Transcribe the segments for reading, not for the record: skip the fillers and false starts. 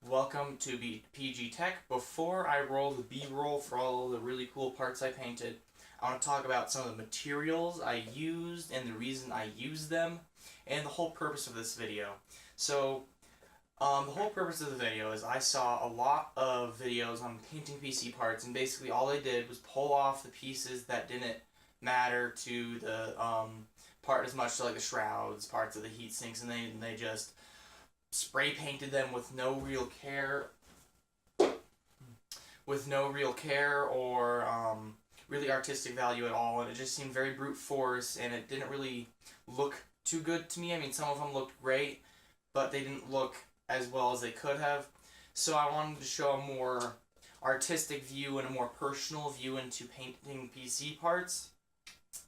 Welcome to PG Tech. Before I roll the B-roll for all of the really cool parts I painted, I want to talk about some of the materials I used and the reason I used them, and the whole purpose of this video. So, the whole purpose of the video is I saw a lot of videos on painting PC parts, and basically all they did was pull off the pieces that didn't matter to the part as much, so like the shrouds, parts of the heat sinks, and they just spray painted them with no real care, or really artistic value at all, and it just seemed very brute force, and it didn't really look too good to me. I mean, some of them looked great, but they didn't look as well as they could have. So I wanted to show a more artistic view and a more personal view into painting PC parts,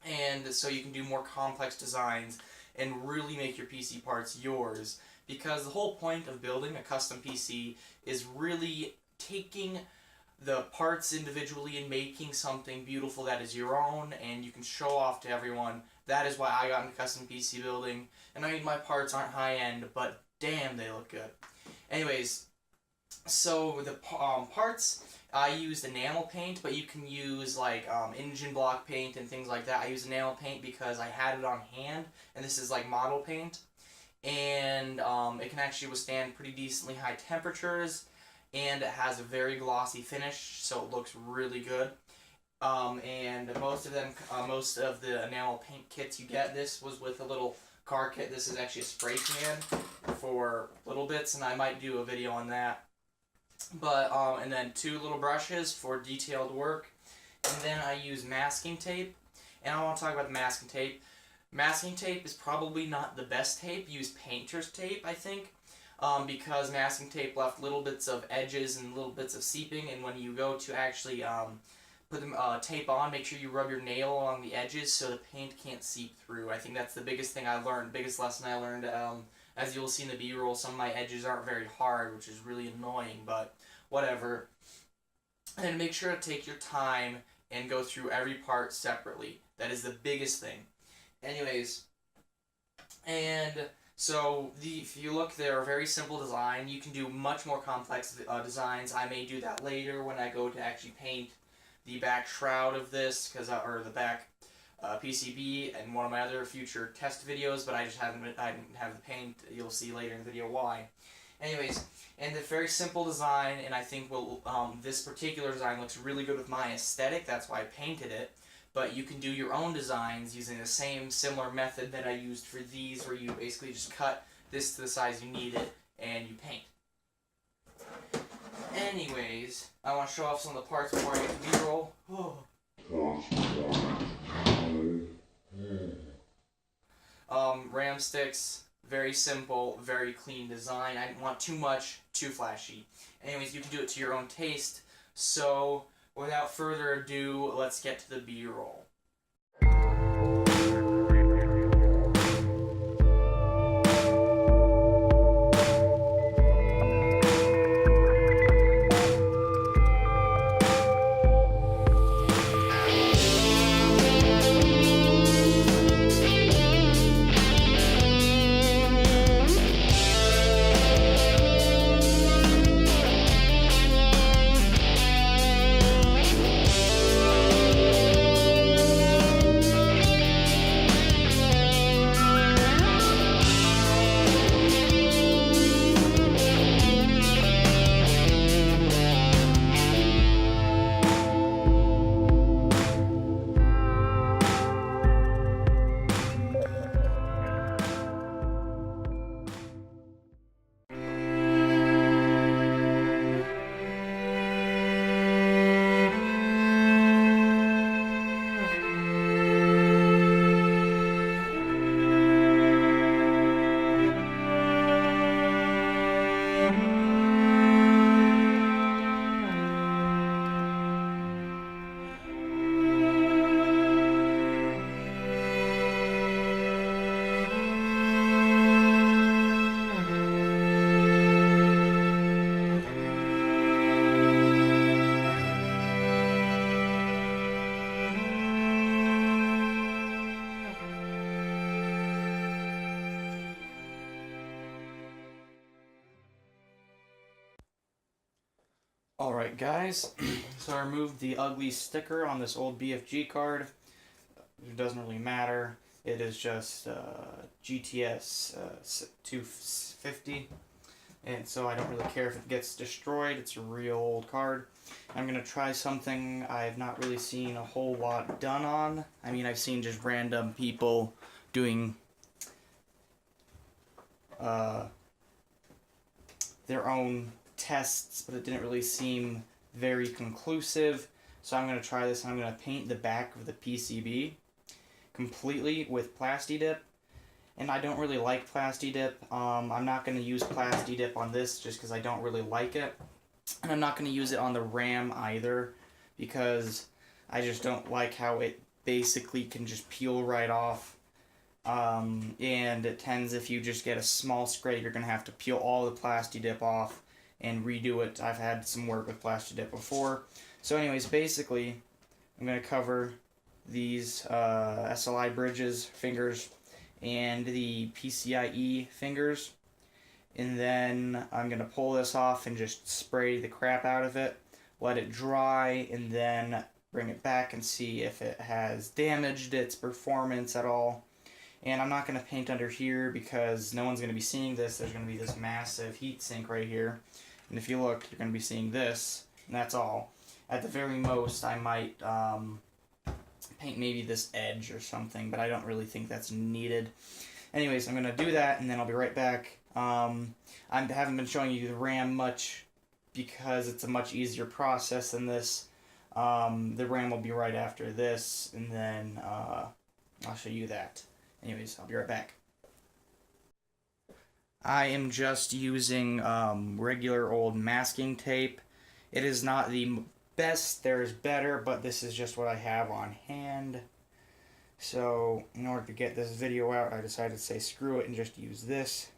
and so you can do more complex designs and really make your PC parts yours. Because the whole point of building a custom PC is really taking the parts individually and making something beautiful that is your own and you can show off to everyone. That is why I got into custom PC building. And I mean, my parts aren't high-end, but damn, they look good. Anyways, so the parts, I used enamel paint, but you can use like engine block paint and things like that. I used enamel paint because I had it on hand, and this is like model paint. And it can actually withstand pretty decently high temperatures, and it has a very glossy finish, so it looks really good. And most of the enamel paint kits you get, this was with a little car kit. This is actually a spray can for little bits, and I might do a video on that. But and then 2 little brushes for detailed work, and then I use masking tape. And I want to talk about the masking tape. Masking tape is probably not the best tape. Use painter's tape, I think, because masking tape left little bits of edges and little bits of seeping, and when you go to actually put the tape on, make sure you rub your nail along the edges so the paint can't seep through. I think that's the biggest thing I learned, biggest lesson I learned. As you'll see in the B-roll, some of my edges aren't very hard, which is really annoying, but whatever. And make sure to take your time and go through every part separately. That is the biggest thing. Anyways, and so if you look, they're a very simple design. You can do much more complex designs. I may do that later when I go to actually paint the back shroud of this, or the back PCB in one of my other future test videos, but I didn't have the paint. You'll see later in the video why. Anyways, and the very simple design, and I think this particular design looks really good with my aesthetic. That's why I painted it. But you can do your own designs using the similar method that I used for these, where you basically just cut this to the size you need it, and you paint. Anyways, I want to show off some of the parts before I get to B-roll. Ram sticks, very simple, very clean design. I didn't want too much, too flashy. Anyways, you can do it to your own taste. So, without further ado, let's get to the B-roll. Alright guys, so I removed the ugly sticker on this old BFG card. It doesn't really matter. It is just GTS 250, and so I don't really care if it gets destroyed. It's a real old card. I'm going to try something I've not really seen a whole lot done on. I mean, I've seen just random people doing their own tests, but it didn't really seem very conclusive. So I'm going to try this. I'm going to paint the back of the PCB completely with Plasti-Dip. And I don't really like Plasti-Dip. I'm not going to use Plasti-Dip on this just because I don't really like it. And I'm not going to use it on the RAM either because I just don't like how it basically can just peel right off. And it tends, if you just get a small scrape, you're going to have to peel all the Plasti-Dip off and redo it. I've had some work with Plasti-Dip before. So anyways, basically, I'm going to cover these SLI bridges fingers and the PCIe fingers. And then I'm going to pull this off and just spray the crap out of it. Let it dry and then bring it back and see if it has damaged its performance at all. And I'm not going to paint under here because no one's going to be seeing this. There's going to be this massive heat sink right here. And if you look, you're going to be seeing this. And that's all. At the very most, I might paint maybe this edge or something. But I don't really think that's needed. Anyways, I'm going to do that and then I'll be right back. I haven't been showing you the RAM much because it's a much easier process than this. The RAM will be right after this. And then I'll show you that. Anyways, I'll be right back. I am just using regular old masking tape. It is not the best, there's better, but this is just what I have on hand. So, in order to get this video out, I decided to say screw it and just use this.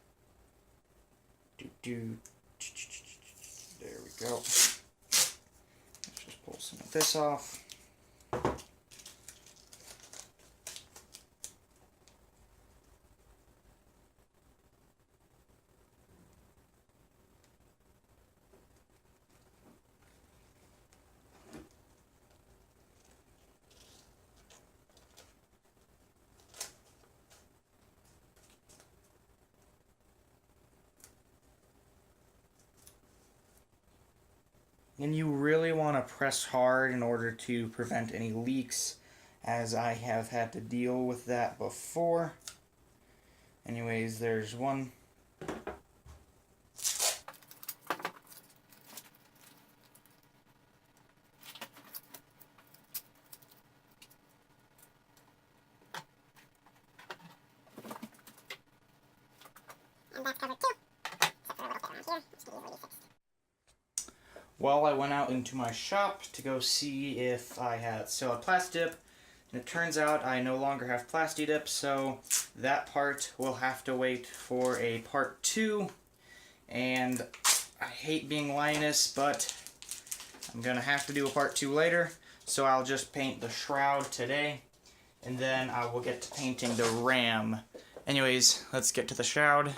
There we go. Let's just pull some of this off. And you really want to press hard in order to prevent any leaks, as I have had to deal with that before. Anyways, there's one. And that's covered too. Except for a little bit around here, which can easily be fixed. Well, I went out into my shop to go see if I had still had Plasti-Dip, and it turns out I no longer have Plasti-Dip, so that part will have to wait for a part 2, and I hate being Linus, but I'm going to have to do a part 2 later, so I'll just paint the shroud today, and then I will get to painting the RAM. Anyways, let's get to the shroud.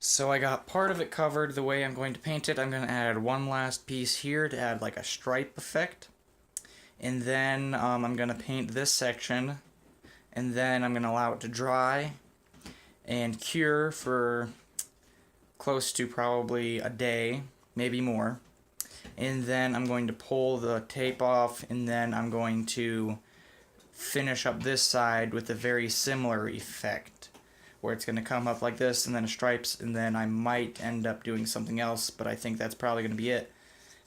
So I got part of it covered. The way I'm going to paint it, I'm going to add one last piece here to add like a stripe effect. And then I'm going to paint this section. And then I'm going to allow it to dry and cure for close to probably a day, maybe more. And then I'm going to pull the tape off, and then I'm going to finish up this side with a very similar effect, where it's going to come up like this, and then stripes, and then I might end up doing something else, but I think that's probably going to be it.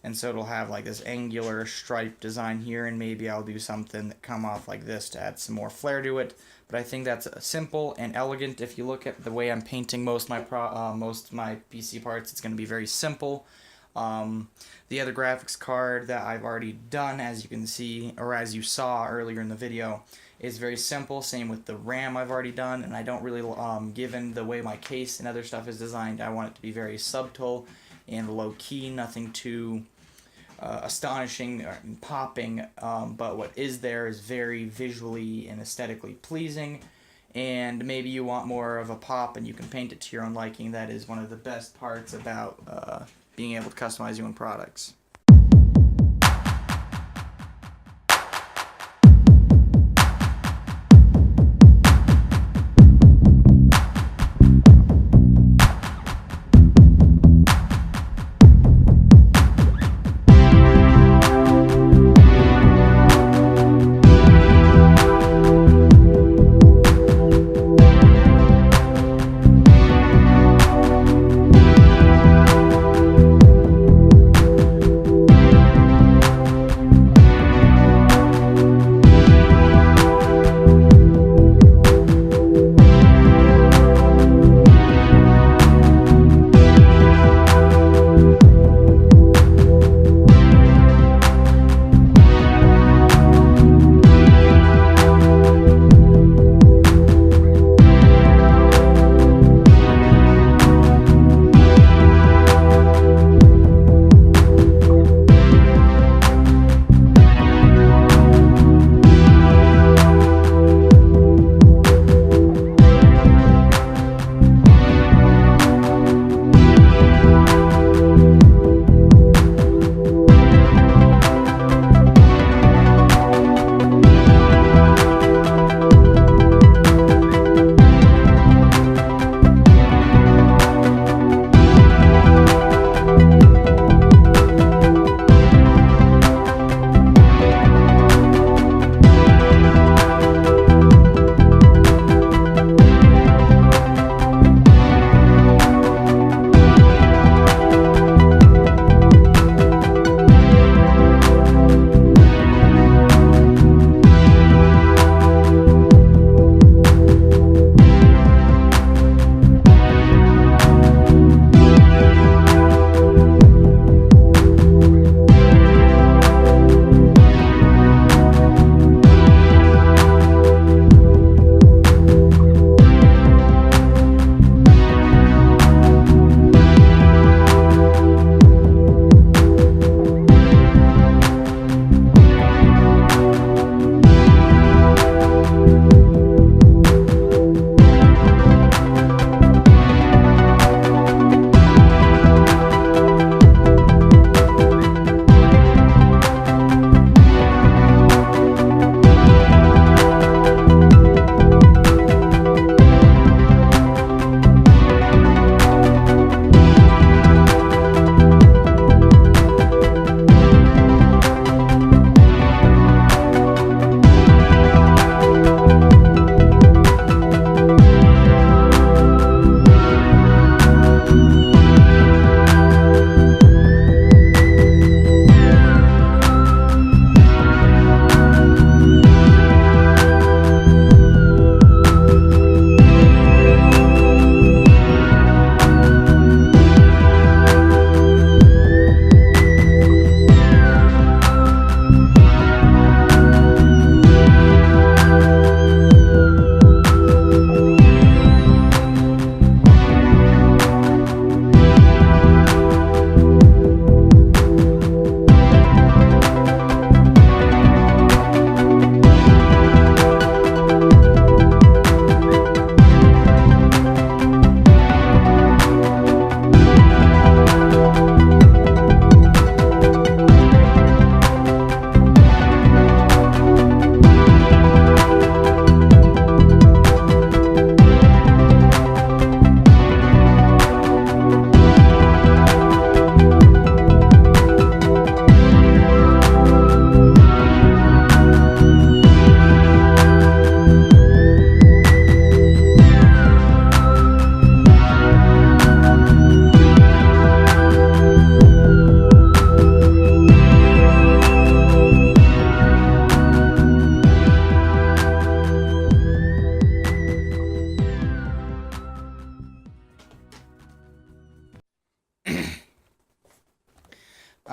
and so it'll have like this angular stripe design here, and maybe I'll do something that come off like this to add some more flair to it. But I think that's simple and elegant. If you look at the way I'm painting most of my PC parts, it's going to be very simple. The other graphics card that I've already done, as you can see, or as you saw earlier in the video, is very simple. Same with the RAM I've already done, and I don't really, given the way my case and other stuff is designed, I want it to be very subtle and low-key, nothing too astonishing or popping, but what is there is very visually and aesthetically pleasing, and maybe you want more of a pop and you can paint it to your own liking. That is one of the best parts about being able to customize your own products.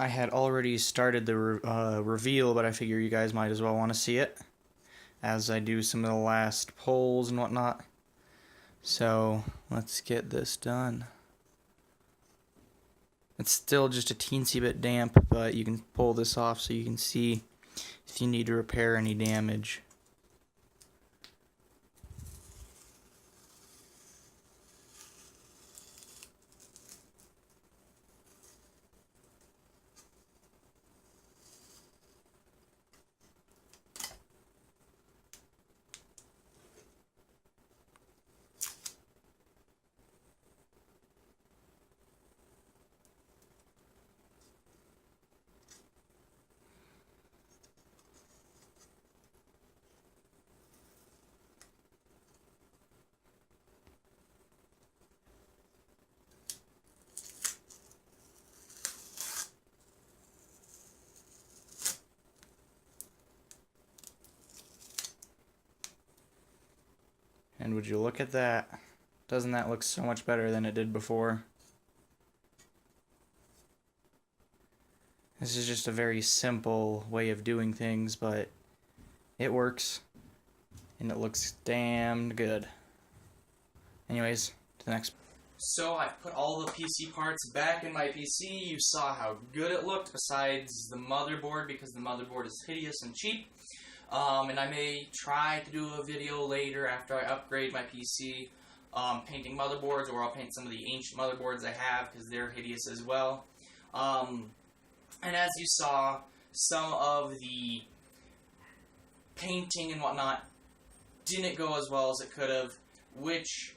I had already started the reveal, but I figure you guys might as well want to see it as I do some of the last polls and whatnot. So let's get this done. It's still just a teensy bit damp, but you can pull this off so you can see if you need to repair any damage. And would you look at that? Doesn't that look so much better than it did before? This is just a very simple way of doing things, but it works. And it looks damn good. Anyways, to the next. So I put all the PC parts back in my PC. You saw how good it looked, besides the motherboard, because the motherboard is hideous and cheap. And I may try to do a video later after I upgrade my PC, painting motherboards, or I'll paint some of the ancient motherboards I have, because they're hideous as well. And as you saw, some of the painting and whatnot didn't go as well as it could have, which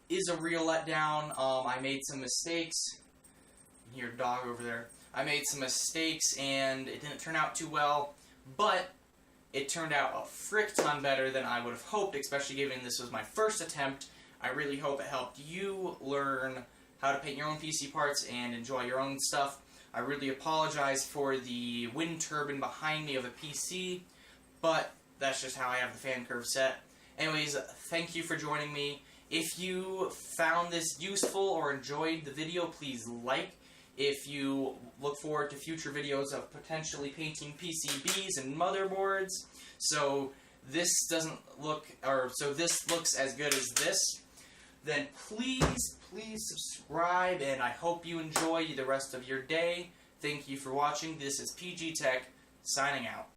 is a real letdown. I made some mistakes. You hear a dog over there. I made some mistakes and it didn't turn out too well, but it turned out a frick ton better than I would have hoped, especially given this was my first attempt. I really hope it helped you learn how to paint your own PC parts and enjoy your own stuff. I really apologize for the wind turbine behind me of a PC, but that's just how I have the fan curve set. Anyways, thank you for joining me. If you found this useful or enjoyed the video, please like. If you look forward to future videos of potentially painting PCBs and motherboards, so this looks as good as this, then please subscribe, and I hope you enjoy the rest of your day. Thank you for watching. This is PG Tech, signing out.